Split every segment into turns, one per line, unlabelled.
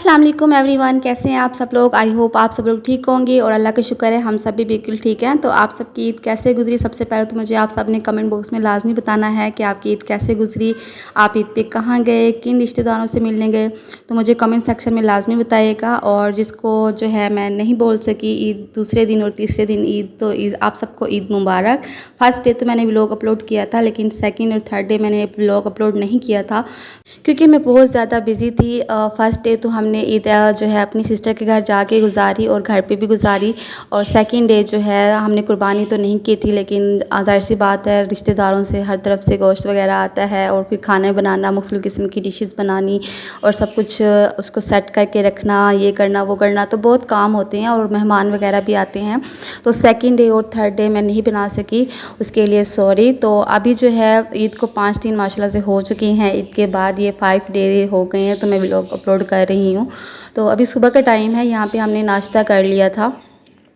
अस्सलाम वालेकुम एवरीवन, कैसे हैं आप सब लोग। आई होप आप सब लोग ठीक होंगे और अल्लाह का शुक्र है हम सब भी बिल्कुल ठीक हैं। तो आप सबकी ईद कैसे गुजरी, सबसे पहले तो मुझे आप सब ने कमेंट बॉक्स में लाजमी बताना है कि आपकी ईद कैसे गुजरी, आप ईद पे कहाँ गए, किन रिश्तेदारों से मिलने गए, तो मुझे कमेंट सेक्शन में लाजमी बताइएगा। और जिसको जो है मैं नहीं बोल सकी ईद दूसरे दिन और तीसरे दिन ईद, तो ईद आप सबको ईद मुबारक। फर्स्ट डे तो मैंने व्लॉग अपलोड किया था, लेकिन सेकेंड और थर्ड डे मैंने व्लॉग अपलोड नहीं किया था क्योंकि मैं बहुत ज़्यादा बिज़ी थी। फर्स्ट डे तो हमने ईद जो है अपनी सिस्टर के घर जाके गुजारी और घर पे भी गुजारी। और सेकंड डे जो है हमने कुर्बानी तो नहीं की थी, लेकिन ज़ाहिर सी बात है रिश्तेदारों से हर तरफ से गोश्त वगैरह आता है और फिर खाने बनाना, मुख्तलिफ़ किस्म की डिशेस बनानी और सब कुछ उसको सेट करके रखना, ये करना वो करना, तो बहुत काम होते हैं और मेहमान वगैरह भी आते हैं। तो सेकेंड डे और थर्ड डे मैं नहीं बना सकी, उसके लिए सॉरी। तो अभी जो है ईद को 5 दिन माशाल्लाह से हो चुके हैं। ईद के बाद ये 5 डे हो गए हैं तो मैं व्लॉग अपलोड कर रही हूँ। तो अभी सुबह का टाइम है, यहाँ पे हमने नाश्ता कर लिया था।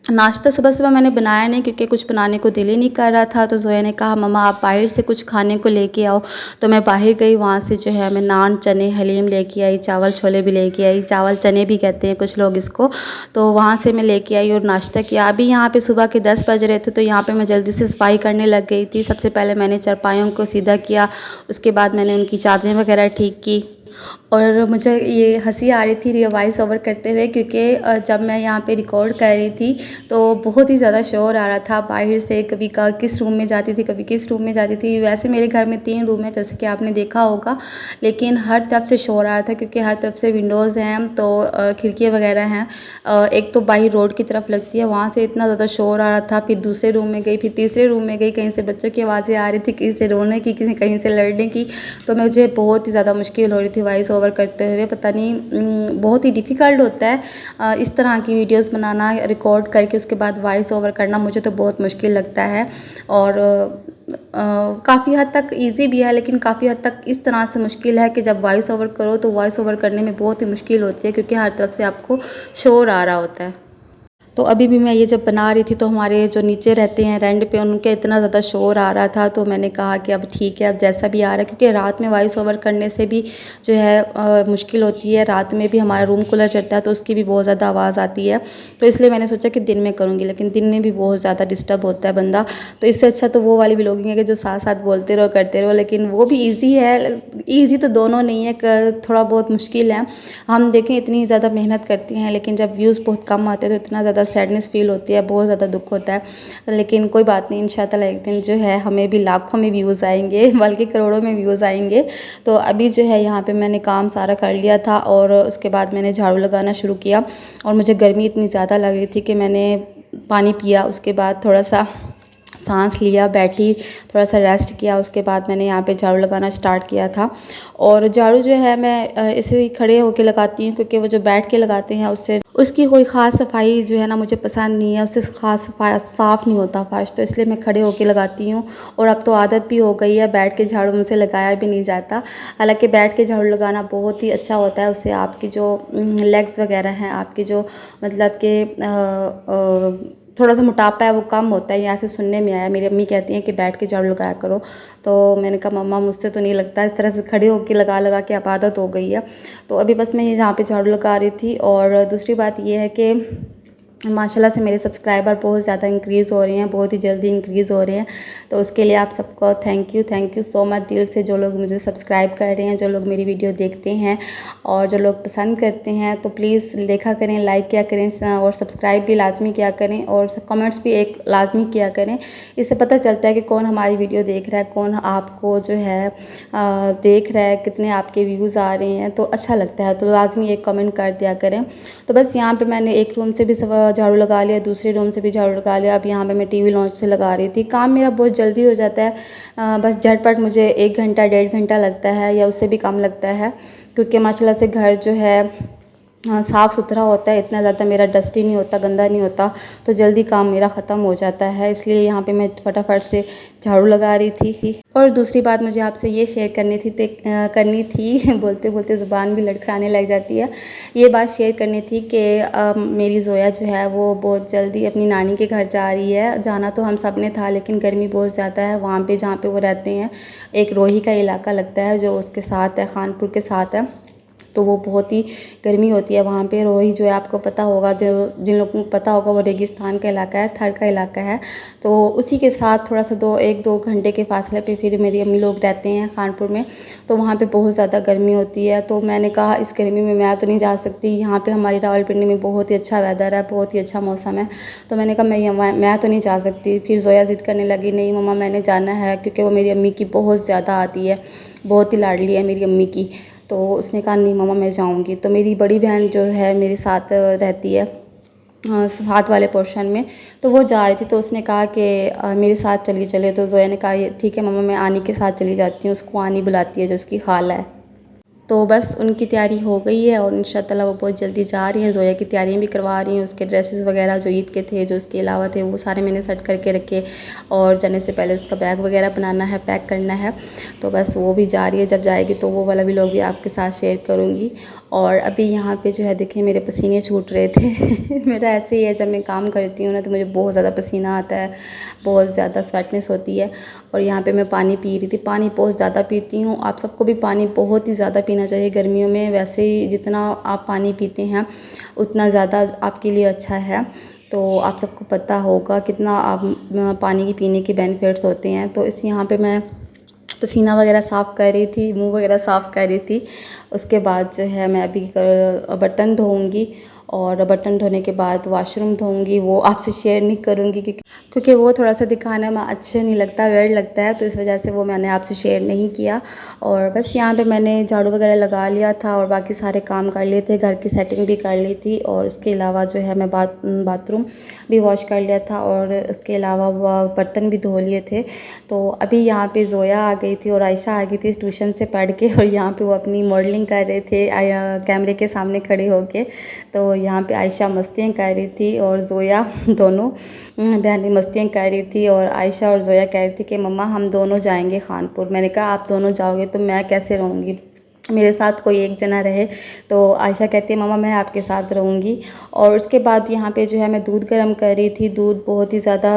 नाश्ता सुबह सुबह मैंने बनाया नहीं क्योंकि कुछ बनाने को दिल ही नहीं कर रहा था। तो जोया ने कहा मम्मा आप बाहर से कुछ खाने को लेके आओ, तो मैं बाहर गई, वहाँ से जो है मैं नान चने हलीम लेके आई, चावल छोले भी लेके आई, चावल चने भी कहते हैं कुछ लोग इसको। तो वहाँ से मैं लेके आई और नाश्ता किया। अभी यहाँ पे सुबह के 10 बज रहे थे, तो यहाँ पे मैं जल्दी से सफाई करने लग गई थी। सबसे पहले मैंने चारपाइयों को सीधा किया, उसके बाद मैंने उनकी चादरें वगैरह ठीक की। और मुझे ये हंसी आ रही थी वॉइस ओवर करते हुए क्योंकि जब मैं यहाँ पे रिकॉर्ड कर रही थी तो बहुत ही ज़्यादा शोर आ रहा था बाहर से। कभी का किस रूम में जाती थी, कभी किस रूम में जाती थी। वैसे मेरे घर में 3 रूम है जैसे कि आपने देखा होगा, लेकिन हर तरफ से शोर आ रहा था क्योंकि हर तरफ से विंडोज़ हैं, तो खिड़कियाँ वगैरह हैं। एक तो बाहर रोड की तरफ लगती है, वहाँ से इतना ज़्यादा शोर आ रहा था। फिर दूसरे रूम में गई, फिर तीसरे रूम में गई, कहीं से बच्चों की आवाज़ें आ रही थी, किसी से रोने की, किसी कहीं से लड़ने की। तो मुझे बहुत ही ज़्यादा मुश्किल हो रही थी वॉइस ओवर करते हुए। पता नहीं बहुत ही डिफ़िकल्ट होता है इस तरह की वीडियोस बनाना, रिकॉर्ड करके उसके बाद वॉइस ओवर करना, मुझे तो बहुत मुश्किल लगता है। और काफ़ी हद तक इजी भी है, लेकिन काफ़ी हद तक इस तरह से मुश्किल है कि जब वॉइस ओवर करो तो वॉइस ओवर करने में बहुत ही मुश्किल होती है क्योंकि हर तरफ से आपको शोर आ रहा होता है। तो अभी भी मैं ये जब बना रही थी तो हमारे जो नीचे रहते हैं रेंट पे, उनके इतना ज़्यादा शोर आ रहा था। तो मैंने कहा कि अब ठीक है, अब जैसा भी आ रहा है, क्योंकि रात में वॉइस ओवर करने से भी जो है मुश्किल होती है। रात में भी हमारा रूम कूलर चलता है तो उसकी भी बहुत ज़्यादा आवाज़ आती है। तो इसलिए मैंने सोचा कि दिन में करूँगी, लेकिन दिन में भी बहुत ज़्यादा डिस्टर्ब होता है बंदा। तो इससे अच्छा तो वो वाली व्लॉगिंग है कि जो साथ साथ बोलते रहो करते रहो, लेकिन वो भी ईजी है। ईजी तो दोनों नहीं है, थोड़ा बहुत मुश्किल है। हम देखें इतनी ज़्यादा मेहनत करते हैं, लेकिन जब व्यूज़ बहुत कम आते हैं तो इतना ज़्यादा सैडनेस फील होती है, बहुत ज़्यादा दुख होता है। लेकिन कोई बात नहीं, इंशाल्लाह एक दिन जो है हमें भी लाखों में व्यूज़ आएंगे, बल्कि करोड़ों में व्यूज़ आएंगे। तो अभी जो है यहाँ पे मैंने काम सारा कर लिया था और उसके बाद मैंने झाड़ू लगाना शुरू किया। और मुझे गर्मी इतनी ज़्यादा लग रही थी कि मैंने पानी पिया, उसके बाद थोड़ा सा सांस लिया, बैठी, थोड़ा सा रेस्ट किया, उसके बाद मैंने यहाँ पे झाड़ू लगाना स्टार्ट किया था। और झाड़ू जो है मैं ऐसे ही खड़े होके लगाती हूँ क्योंकि वो जो बैठ के लगाते हैं उससे उसकी कोई ख़ास सफाई जो है ना मुझे पसंद नहीं है, उससे ख़ास साफ़ नहीं होता फर्श, तो इसलिए मैं खड़े होके लगाती हूँ। और अब तो आदत भी हो गई है, बैठ के झाड़ू मुझसे लगाया भी नहीं जाता। हालांकि बैठ के झाड़ू लगाना बहुत ही अच्छा होता है, उससे आपकी जो लेग्स वगैरह हैं, आपकी जो मतलब कि थोड़ा सा मोटापा है वो कम होता है। यहाँ से सुनने में आया, मेरी अम्मी कहती हैं कि बैठ के झाड़ू लगाया करो। तो मैंने कहा मम्मा मुझसे तो नहीं लगता, इस तरह से खड़े होकर लगा लगा के अब आदत हो गई है। तो अभी बस मैं यहाँ पे झाड़ू लगा रही थी। और दूसरी बात ये है कि माशाल्लाह से मेरे सब्सक्राइबर बहुत ज़्यादा इंक्रीज़ हो रहे हैं, बहुत ही जल्दी इंक्रीज़ हो रहे हैं। तो उसके लिए आप सबको थैंक यू सो मच दिल से, जो लोग मुझे सब्सक्राइब कर रहे हैं, जो लोग मेरी वीडियो देखते हैं और जो लोग पसंद करते हैं। तो प्लीज़ देखा करें, लाइक किया करें और सब्सक्राइब भी लाजमी किया करें और कमेंट्स भी एक लाजमी किया करें। इससे पता चलता है कि कौन हमारी वीडियो देख रहा है, कौन आपको जो है देख रहा है, कितने आपके व्यूज़ आ रहे हैं, तो अच्छा लगता है। तो लाजमी एक कमेंट कर दिया करें। तो बस यहाँ पे मैंने एक रूम से भी झाड़ू लगा लिया, दूसरे रूम से भी झाड़ू लगा लिया। अब यहाँ पे मैं टीवी लॉन्च से लगा रही थी। काम मेरा बहुत जल्दी हो जाता है, बस झटपट मुझे 1 घंटा 1.5 घंटा लगता है या उससे भी कम लगता है, क्योंकि माशाल्लाह से घर जो है साफ़ सुथरा होता है, इतना ज़्यादा मेरा डस्टी नहीं होता, गंदा नहीं होता, तो जल्दी काम मेरा ख़त्म हो जाता है। इसलिए यहाँ पे मैं फटाफट से झाड़ू लगा रही थी। और दूसरी बात मुझे आपसे ये शेयर करनी थी बोलते बोलते ज़ुबान भी लड़खड़ाने लग जाती है। ये बात शेयर करनी थी कि मेरी जोया जो है वो बहुत जल्दी अपनी नानी के घर जा रही है। जाना तो हम सब ने था, लेकिन गर्मी बहुत ज़्यादा है वहाँ पे जहाँ पे वो रहते हैं। एक रोही का इलाका लगता है जो उसके साथ है, खानपुर के साथ है। तो वो बहुत ही गर्मी होती है वहाँ पे। रोही जो है आपको पता होगा, जो जिन लोगों को पता होगा, वो रेगिस्तान का इलाका है, थर का इलाका है। तो उसी के साथ थोड़ा सा 1-2 घंटे के फासले पे फिर मेरी अम्मी लोग रहते हैं कानपुर में। तो वहाँ पे बहुत ज़्यादा गर्मी होती है। तो मैंने कहा इस गर्मी में मैं तो नहीं जा सकती, यहाँ पे हमारी रावलपिंडी में बहुत ही अच्छा वेदर है, बहुत ही अच्छा मौसम है। तो मैंने कहा मैं तो नहीं जा सकती। फिर ज़ोया ज़िद करने लगी, नहीं मम्मा मैंने जाना है, क्योंकि वो मेरी अम्मी की बहुत ज़्यादा आती है, बहुत ही लाडली है मेरी अम्मी की। तो उसने कहा नहीं मम्मा मैं जाऊँगी। तो मेरी बड़ी बहन जो है मेरे साथ रहती है साथ वाले पोर्शन में, तो वो जा रही थी। तो उसने कहा कि मेरे साथ चलिए चले। तो ज़ोया ने कहा ये ठीक है मम्मा, मैं आनी के साथ चली जाती हूँ। उसको आनी बुलाती है जो उसकी खाला है। तो बस उनकी तैयारी हो गई है और इंशाअल्लाह वो बहुत जल्दी जा रही हैं। ज़ोया की तैयारियाँ भी करवा रही हैं, उसके ड्रेसेस वगैरह जो ईद के थे, जो उसके अलावा थे, वो सारे मैंने सेट करके रखे। और जाने से पहले उसका बैग वगैरह बनाना है, पैक करना है। तो बस वो भी जा रही है, जब जाएगी तो वो वाला व्लॉग भी आपके साथ शेयर करूँगी। और अभी यहाँ पे जो है देखिए मेरे पसीने छूट रहे थे मेरा ऐसे ही है, जब मैं काम करती हूँ ना तो मुझे बहुत ज़्यादा पसीना आता है, बहुत ज़्यादा स्वेटनेस होती है। और यहाँ पे मैं पानी पी रही थी, पानी बहुत ज़्यादा पीती हूँ। आप सबको भी पानी बहुत ही ज़्यादा पीना चाहिए गर्मियों में। वैसे ही जितना आप पानी पीते हैं उतना ज़्यादा आपके लिए अच्छा है। तो आप सबको पता होगा कितना आप पानी की पीने के बेनिफिट्स होते हैं। तो इस यहाँ पे मैं पसीना वगैरह साफ़ कर रही थी, मुँह वगैरह साफ़ कर रही थी। उसके बाद जो है मैं अभी बर्तन धोऊँगी, और बर्तन धोने के बाद वॉशरूम धोऊँगी। वो आपसे शेयर नहीं करूँगी क्योंकि वो थोड़ा सा दिखाने में अच्छे नहीं लगता, वियर्ड लगता है। तो इस वजह से वो मैंने आपसे शेयर नहीं किया। और बस यहाँ पे मैंने झाड़ू वगैरह लगा लिया था और बाकी सारे काम कर लिए थे, घर की सेटिंग भी कर ली थी। और उसके अलावा जो है मैं बाथरूम भी वॉश कर लिया था, और उसके अलावा बर्तन भी धो लिए थे। तो अभी यहाँ पे ज़ोया आ गई थी और आयशा आ गई थी ट्यूशन से पढ़ के, और यहाँ पे वो अपनी मॉडलिंग कर रहे थे कैमरे के सामने खड़े होके। तो यहाँ पे आयशा मस्तियाँ कर रही थी और ज़ोया दोनों बहनें मस्तियाँ कर रही थी। और आयशा और ज़ोया कह रही थी कि मम्मा हम दोनों जाएंगे कानपुर। मैंने कहा आप दोनों जाओगे तो मैं कैसे रहूँगी, मेरे साथ कोई एक जना रहे। तो आयशा कहती है मम्मा मैं आपके साथ रहूँगी। और उसके बाद यहाँ पे जो है मैं दूध गर्म कर रही थी। दूध बहुत ही ज़्यादा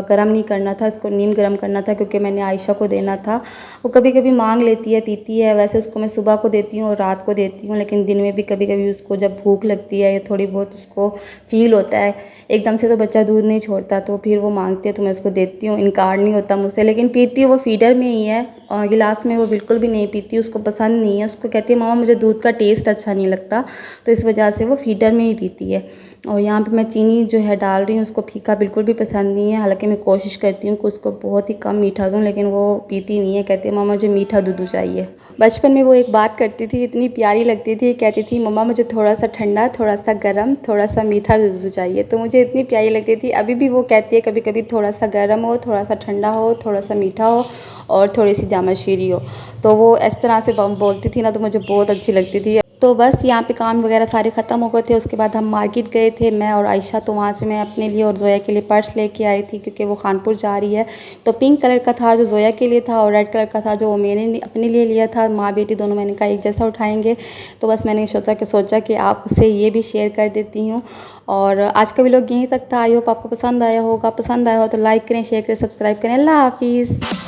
गर्म नहीं करना था, इसको नीम गर्म करना था, क्योंकि मैंने आयशा को देना था। वो कभी कभी मांग लेती है, पीती है। वैसे उसको मैं सुबह को देती हूँ और रात को देती हूँ, लेकिन दिन में भी कभी कभी उसको जब भूख लगती है या थोड़ी बहुत उसको फील होता है, एकदम से तो बच्चा दूध नहीं छोड़ता, तो फिर वो मांगती है तो मैं उसको देती हूँ। इनकार नहीं होता मुझसे, लेकिन पीती है वो फीडर में ही है, गिलास में वो बिल्कुल भी नहीं पीती, उसको पसंद नहीं है। उसको कहती है मामा मुझे दूध का टेस्ट अच्छा नहीं लगता, तो इस वजह से वो फीडर में ही पीती है। और यहाँ पे मैं चीनी जो है डाल रही हूँ, उसको फीका बिल्कुल भी पसंद नहीं है। हालांकि मैं कोशिश करती हूँ कि उसको बहुत ही कम मीठा दूँ, लेकिन वो पीती नहीं है, कहती है मामा मुझे मीठा दूध चाहिए। बचपन में वो एक बात करती थी, इतनी प्यारी लगती थी, कहती थी मम्मा मुझे थोड़ा सा ठंडा, थोड़ा सा गर्म, थोड़ा सा मीठा दूध चाहिए। तो मुझे इतनी प्यारी लगती थी। अभी भी वो कहती है कभी कभी थोड़ा सा गर्म हो, थोड़ा सा ठंडा हो, थोड़ा सा मीठा हो और थोड़ी सी जामा शीरी हो। तो वो इस तरह से बोलती थी ना, तो मुझे बहुत अच्छी लगती थी। तो बस यहाँ पे काम वगैरह सारे ख़त्म हो गए थे। उसके बाद हम मार्केट गए थे, मैं और आयशा। तो वहाँ से मैं अपने लिए और ज़ोया के लिए पर्स लेके आई थी, क्योंकि वो कानपुर जा रही है। तो पिंक कलर का था जो ज़ोया के लिए था, और रेड कलर का था जो मैंने अपने लिए लिया था। माँ बेटी दोनों मैंने कहा एक जैसा उठाएंगे। तो बस मैंने सोचा कि आपसे ये भी शेयर कर देती हूँ। और आज का व्लॉग यहीं तक था। आई होप आपको पसंद आया होगा। पसंद आया हो तो लाइक करें, शेयर करें, सब्सक्राइब करें। अल्लाह हाफिज़।